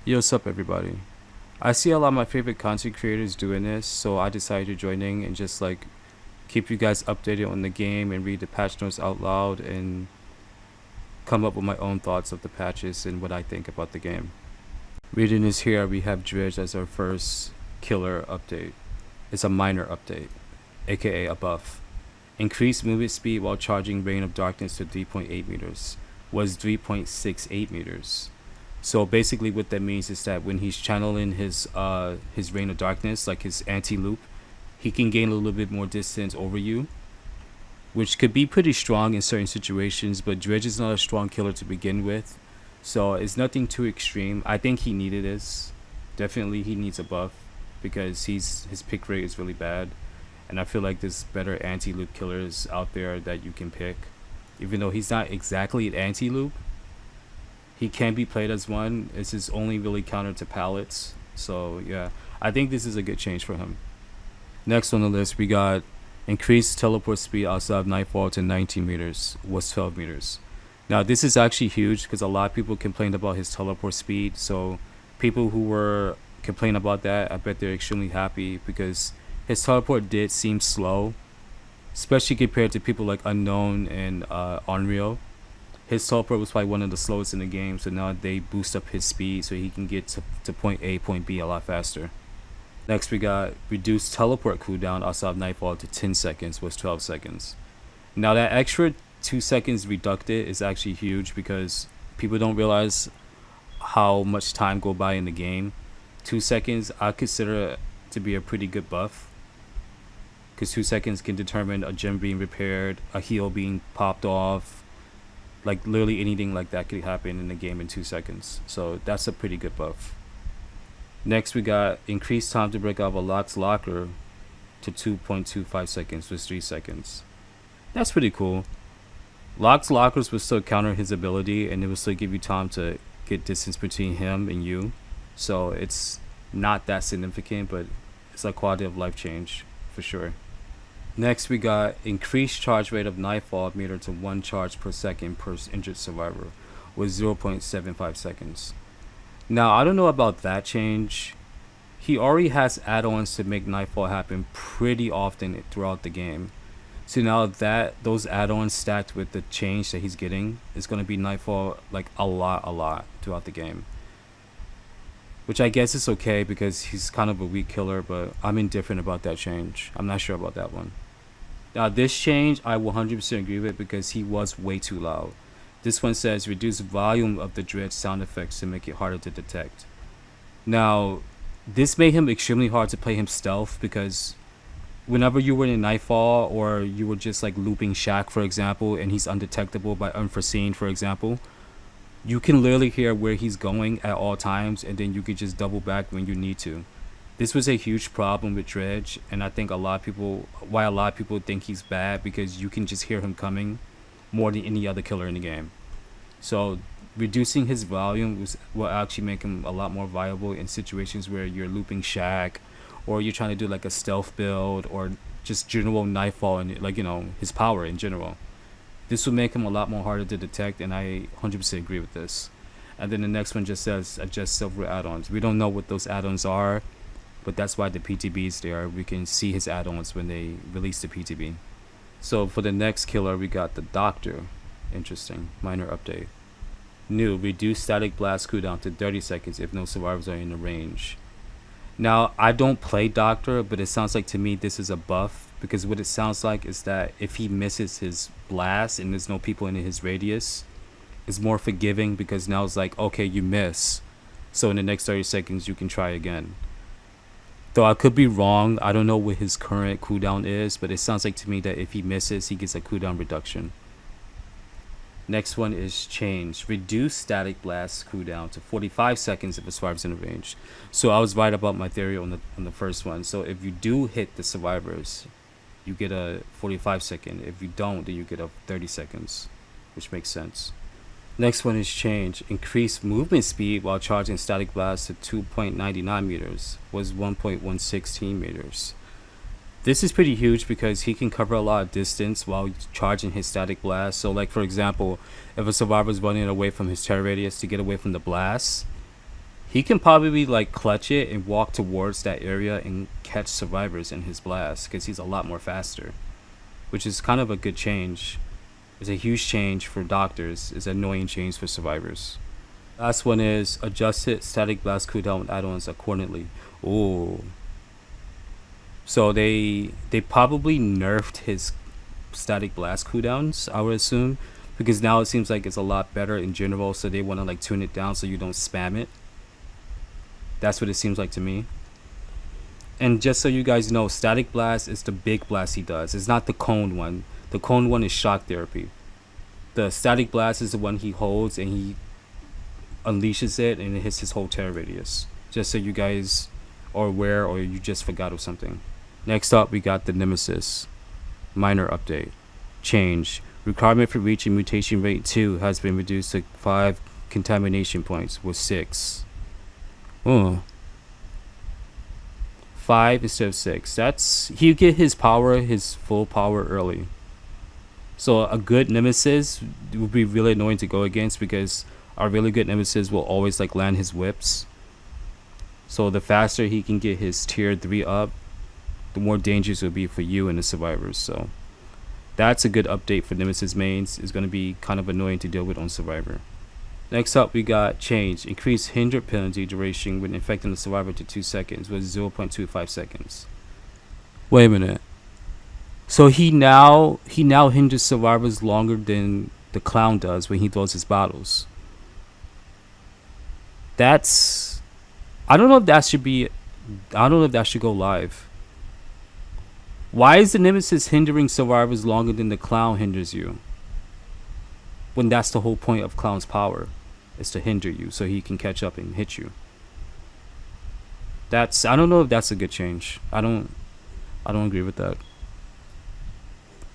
Yo, what's up, everybody? I see a lot of my favorite content creators doing this, so I decided to join in and just like keep you guys updated on the game and read the patch notes out loud and come up with my own thoughts of the patches and what I think about the game. Reading this here, we have Dredge as our first killer update. It's a minor update, aka a buff. Increased movement speed while charging Rain of Darkness to 3.8 meters was 3.68 meters. So basically, what that means is that when he's channeling his Rain of Darkness, like his anti loop, he can gain a little bit more distance over you, which could be pretty strong in certain situations. But Dredge is not a strong killer to begin with, so it's nothing too extreme. I think he needed this. Definitely, he needs a buff because his pick rate is really bad, and I feel like there's better anti loop killers out there that you can pick. Even though he's not exactly an anti loop, he can be played as one. It's his only really counter to pallets. So yeah, I think this is a good change for him. Next on the list, we got increased teleport speed outside of Nightfall to 19 meters, was 12 meters. Now this is actually huge because a lot of people complained about his teleport speed. So people who were complaining about that, I bet they're extremely happy because his teleport did seem slow, especially compared to people like Unknown and Unreal. His teleport was probably one of the slowest in the game, so now they boost up his speed so he can get to point A, point B a lot faster. Next, we got reduced teleport cooldown outside of Nightfall to 10 seconds, was 12 seconds. Now, that extra 2 seconds reducted is actually huge because people don't realize how much time go by in the game. 2 seconds, I consider to be a pretty good buff because 2 seconds can determine a gem being repaired, a heal being popped off, like literally anything like that could happen in the game in 2 seconds. So that's a pretty good buff. Next, we got increased time to break out of a locked locker to 2.25 seconds with 3 seconds. That's pretty cool. Locked lockers will still counter his ability and it will still give you time to get distance between him and you. So it's not that significant, but it's a quality of life change for sure. Next, we got increased charge rate of Nightfall meter to 1 charge per second per injured survivor with 0.75 seconds. Now, I don't know about that change. He already has add-ons to make Nightfall happen pretty often throughout the game. So now that those add-ons stacked with the change that he's getting is going to be Nightfall like a lot throughout the game. Which I guess is okay because he's kind of a weak killer, but I'm indifferent about that change. I'm not sure about that one. Now this change I will 100% agree with because he was way too loud. This one says reduce volume of the Dredge sound effects to make it harder to detect. Now, this made him extremely hard to play him stealth because whenever you were in Nightfall or you were just like looping Shaq, for example, and he's undetectable by Unforeseen, for example, you can literally hear where he's going at all times and then you could just double back when you need to. This was a huge problem with Dredge, and I think a lot of people think he's bad because you can just hear him coming more than any other killer in the game. So reducing his volume will actually make him a lot more viable in situations where you're looping Shaq or you're trying to do like a stealth build or just general Nightfall and like his power in general. This will make him a lot more harder to detect, and I 100% agree with this. And then the next one just says adjust silver add-ons. We don't know what those add-ons are, but that's why the PTB is there. We can see his add-ons when they release the PTB. So for the next killer, we got the Doctor. Interesting. Minor update. New. Reduce static blast cooldown to 30 seconds if no survivors are in the range. Now, I don't play Doctor, but it sounds like to me this is a buff because what it sounds like is that if he misses his blast and there's no people in his radius, it's more forgiving because now it's like, okay, you miss. So in the next 30 seconds, you can try again. Though I could be wrong, I don't know what his current cooldown is, but it sounds like to me that if he misses, he gets a cooldown reduction. Next one is change. Reduce static blast cooldown to 45 seconds if a survivor's in the range. So I was right about my theory on the first one. So if you do hit the survivors, you get a 45 second. If you don't, then you get a 30 seconds, which makes sense. Next one is change. Increase movement speed while charging static blast to 2.99 meters was 1.116 meters. This is pretty huge because he can cover a lot of distance while charging his static blast. So like for example, if a survivor is running away from his terror radius to get away from the blast, he can probably like clutch it and walk towards that area and catch survivors in his blast because he's a lot more faster, which is kind of a good change. It's a huge change for doctors. It's an annoying change for survivors. Last one is adjusted static blast cooldown add-ons accordingly. Oh, so they probably nerfed his static blast cooldowns, I would assume, because now it seems like it's a lot better in general. So they want to like tune it down so you don't spam it. That's what it seems like to me. And just so you guys know, static blast is the big blast he does. It's not the cone one. The cone one is shock therapy. The static blast is the one he holds and he unleashes it and it hits his whole terror radius. Just so you guys are aware or you just forgot or something. Next up, we got the Nemesis. Minor update. Change. Requirement for reaching mutation rate 2 has been reduced to 5 contamination points with 6. Oh. 5 instead of 6. That's he'll get his power, his full power early. So a good Nemesis would be really annoying to go against because a really good Nemesis will always like land his whips. So the faster he can get his tier 3 up, the more dangerous it will be for you and the survivors. So that's a good update for Nemesis mains. It's going to be kind of annoying to deal with on Survivor. Next up, we got change. Increase hinder penalty duration when infecting the survivor to 2 seconds with 0.25 seconds. Wait a minute. So he now hinders survivors longer than the clown does when he throws his bottles. That's I don't know if that should be I don't know if that should go live. Why is the Nemesis hindering survivors longer than the clown hinders you? When that's the whole point of clown's power, is to hinder you so he can catch up and hit you. I don't know if that's a good change. I don't agree with that.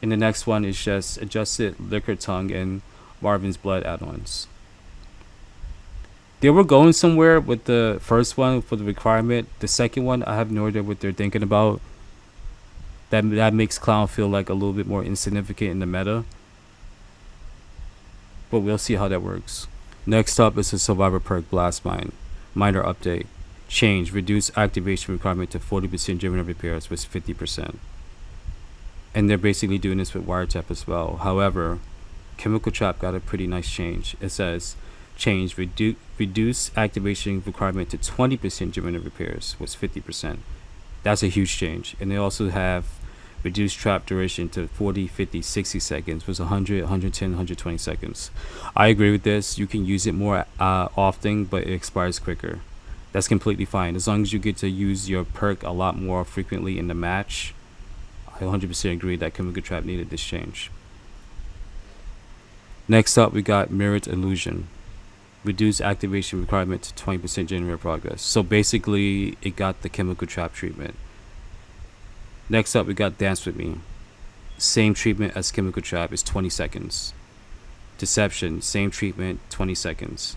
And the next one is just adjusted Liquor Tongue and Marvin's Blood add-ons. They were going somewhere with the first one for the requirement. The second one, I have no idea what they're thinking about. That makes Clown feel like a little bit more insignificant in the meta. But we'll see how that works. Next up is the Survivor perk Blast Mine. Minor update. Change. Reduce activation requirement to 40% driven repairs with 50%. And they're basically doing this with Wiretap as well. However, Chemical Trap got a pretty nice change. It says, change. Reduce activation requirement to 20% driven repairs with 50%. That's a huge change. And they also have reduced trap duration to 40, 50, 60 seconds was 100, 110, 120 seconds. I agree with this. You can use it more often, but it expires quicker. That's completely fine. As long as you get to use your perk a lot more frequently in the match, I 100% agree that Chemical Trap needed this change. Next up, we got Mirrored Illusion. Reduce activation requirement to 20% generate progress. So basically, it got the Chemical Trap treatment. Next up, we got Dance With Me. Same treatment as Chemical Trap is 20 seconds. Deception, same treatment, 20 seconds.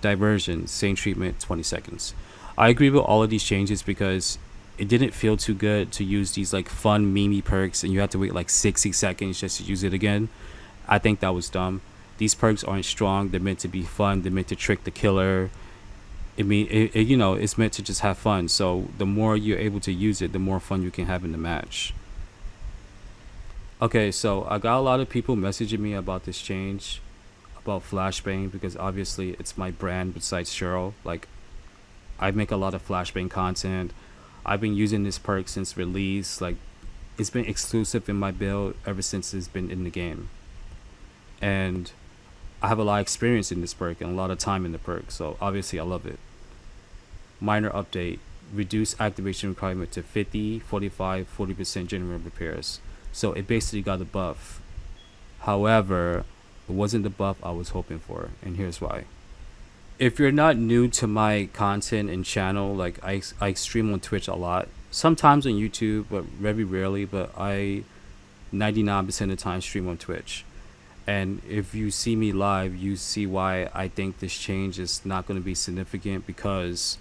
Diversion, same treatment, 20 seconds. I agree with all of these changes because it didn't feel too good to use these like fun meme perks and you have to wait like 60 seconds just to use it again. I think that was dumb. These perks aren't strong. They're meant to be fun. They're meant to trick the killer. It's meant to just have fun. So the more you're able to use it, the more fun you can have in the match. Okay, so I got a lot of people messaging me about this change, about Flashbang, because obviously it's my brand besides Cheryl. Like, I make a lot of Flashbang content. I've been using this perk since release. Like, it's been exclusive in my build ever since it's been in the game. And I have a lot of experience in this perk and a lot of time in the perk, so obviously I love it. Minor update. Reduce activation requirement to 50, 45, 40% general repairs. So it basically got a buff. However, it wasn't the buff I was hoping for, and here's why. If you're not new to my content and channel, like I stream on Twitch a lot. Sometimes on YouTube, but very rarely, but I 99% of the time stream on Twitch. And if you see me live, you see why I think this change is not going to be significant, because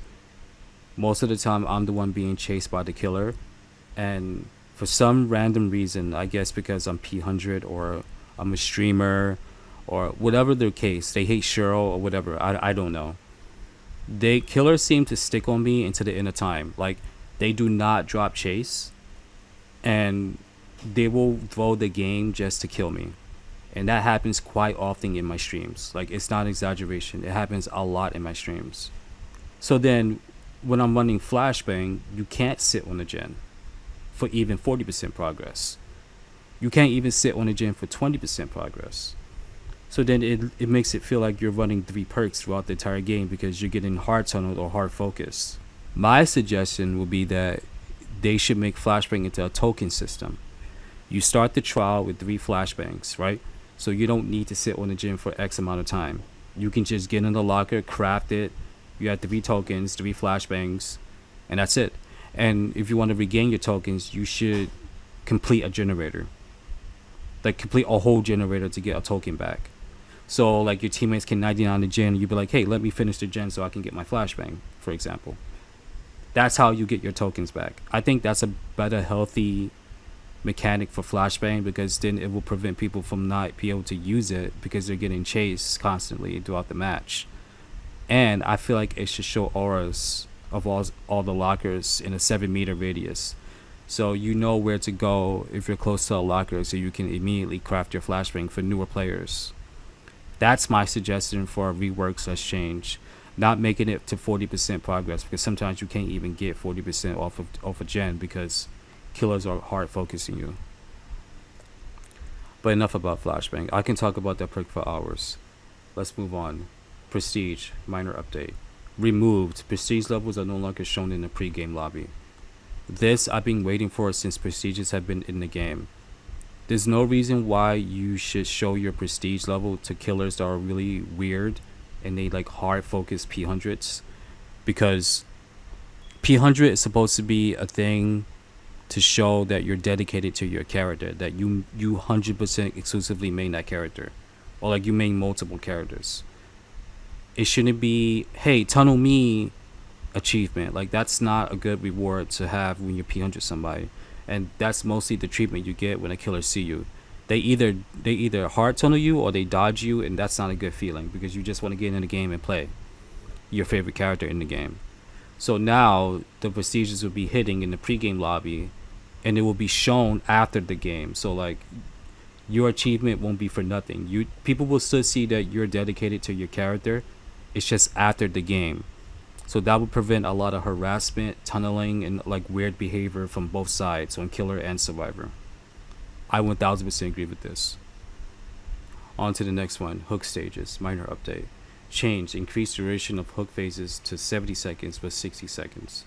most of the time I'm the one being chased by the killer. And for some random reason, I guess because I'm P100 or I'm a streamer or whatever their case, they hate Cheryl or whatever. I don't know. They killers seem to stick on me until the end of time. Like they do not drop chase, and they will throw the game just to kill me. And that happens quite often in my streams. Like it's not exaggeration. It happens a lot in my streams. So then when I'm running flashbang, you can't sit on the gen for even 40% progress. You can't even sit on a gen for 20% progress. So then it makes it feel like you're running 3 perks throughout the entire game because you're getting hard tunneled or hard focused. My suggestion would be that they should make flashbang into a token system. You start the trial with 3 flashbangs, right? So you don't need to sit on the gym for X amount of time. You can just get in the locker, craft it. You have 3 tokens, 3 flashbangs, and that's it. And if you want to regain your tokens, you should complete a generator. Like complete a whole generator to get a token back. So like your teammates can 99 the gen, you'd be like, hey, let me finish the gen so I can get my flashbang, for example. That's how you get your tokens back. I think that's a better healthy mechanic for flashbang because then it will prevent people from not be able to use it because they're getting chased constantly throughout the match. And I feel like it should show auras of all the lockers in a 7 meter radius. So you know where to go if you're close to a locker so you can immediately craft your flashbang for newer players. That's my suggestion for a rework/change. Not making it to 40% progress because sometimes you can't even get 40% off a gen because killers are hard focusing you. But enough about flashbang. I can talk about that perk for hours. Let's move on. Prestige, minor update. Removed. Prestige levels are no longer shown in the pre-game lobby. This I've been waiting for since prestiges have been in the game. There's no reason why you should show your prestige level to killers that are really weird and they like hard focus P100s because P100 is supposed to be a thing to show that you're dedicated to your character, that you 100% exclusively main that character, or like you main multiple characters. It shouldn't be, hey, tunnel me achievement. Like that's not a good reward to have when you're P100 somebody, and that's mostly the treatment you get when a killer see you. They either hard tunnel you or they dodge you, and that's not a good feeling because you just want to get in the game and play your favorite character in the game. So now the prestiges will be hitting in the pregame lobby, and it will be shown after the game. So like your achievement won't be for nothing. You people will still see that you're dedicated to your character. It's just after the game. So that would prevent a lot of harassment, tunneling, and like weird behavior from both sides on killer and survivor. I 1000% agree with this. On to the next one, hook stages, minor update. Change, increased duration of hook phases to 70 seconds with 60 seconds.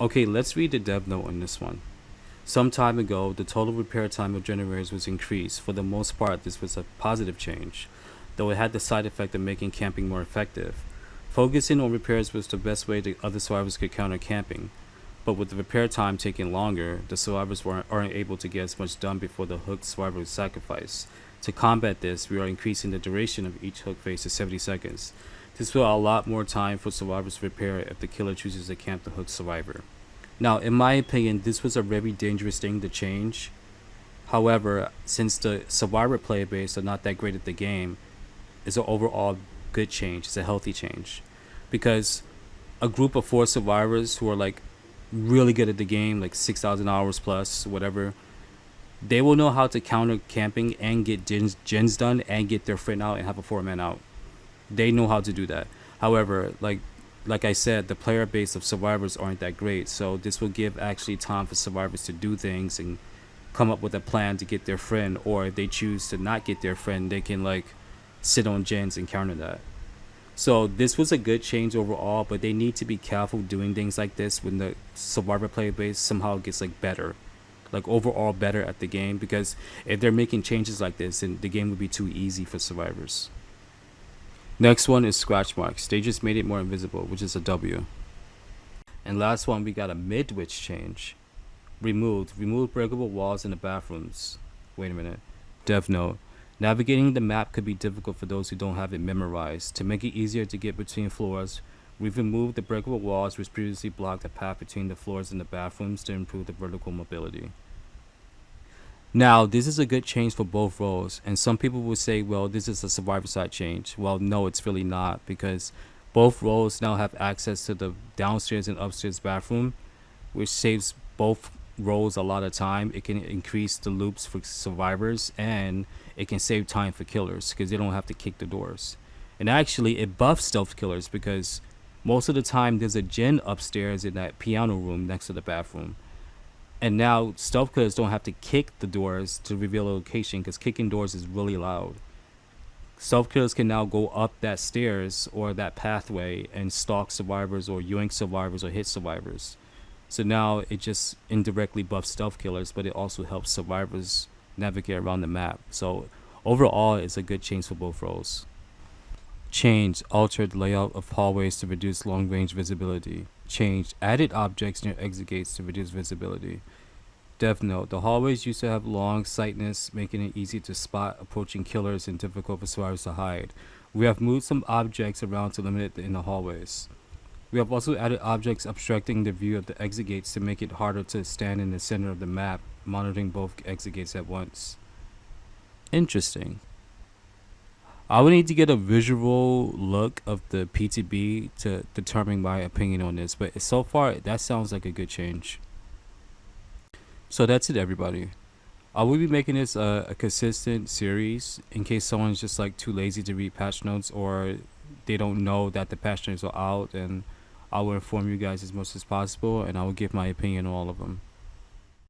Okay, let's read the dev note on this one. Some time ago, the total repair time of generators was increased. For the most part, this was a positive change, though it had the side effect of making camping more effective. Focusing on repairs was the best way the other survivors could counter camping, but with the repair time taking longer, the survivors aren't able to get as much done before the hooked survivor was sacrificed. To combat this, we are increasing the duration of each hook phase to 70 seconds. This will allow a lot more time for survivors to repair if the killer chooses to camp the hooked survivor. Now, in my opinion, this was a very dangerous thing to change. However, since the survivor player base are not that great at the game, it's an overall good change. It's a healthy change. Because a group of 4 survivors who are like really good at the game, like 6,000 hours plus, whatever, they will know how to counter camping and get gens done and get their friend out and have a 4-man out. They know how to do that. However, like I said, the player base of survivors aren't that great, so this will give actually time for survivors to do things and come up with a plan to get their friend, or if they choose to not get their friend, they can like sit on gens and counter that. So this was a good change overall, but they need to be careful doing things like this when the survivor player base somehow gets like better, like overall better at the game, because if they're making changes like this, then the game would be too easy for survivors. Next one is scratch marks. They just made it more invisible, which is a W. And last one, we got a mid-witch change. Removed breakable walls in the bathrooms. Wait a minute. Dev note. Navigating the map could be difficult for those who don't have it memorized. To make it easier to get between floors, we've removed the breakable walls which previously blocked the path between the floors in the bathrooms to improve the vertical mobility. Now, this is a good change for both roles, and some people will say, well, this is a survivor side change. Well, no, it's really not, because Both roles now have access to the downstairs and upstairs bathroom, which saves both roles a lot of time. It can increase the loops for survivors, and it can save time for killers because they don't have to kick the doors. And actually, it buffs stealth killers because most of the time there's a gen upstairs in that piano room next to the bathroom. And now stealth killers don't have to kick the doors to reveal a location because kicking doors is really loud. Stealth killers can now go up that stairs or that pathway and stalk survivors or yoink survivors or hit survivors. So now it just indirectly buffs stealth killers, but it also helps survivors navigate around the map. So overall, it's a good change for both roles. Change altered layout of hallways to reduce long range visibility. Change added objects near exit gates to reduce visibility. Dev note: the hallways used to have long sightness, making it easy to spot approaching killers and difficult for survivors to hide. We have moved some objects around to limit it in the hallways. We have also added objects obstructing the view of the exit gates to make it harder to stand in the center of the map, monitoring both exit gates at once. Interesting. I would need to get a visual look of the PTB to determine my opinion on this, but so far that sounds like a good change. So that's it, everybody. I will be making this a consistent series in case someone's just like too lazy to read patch notes or they don't know that the patch notes are out, and I will inform you guys as much as possible and I will give my opinion on all of them.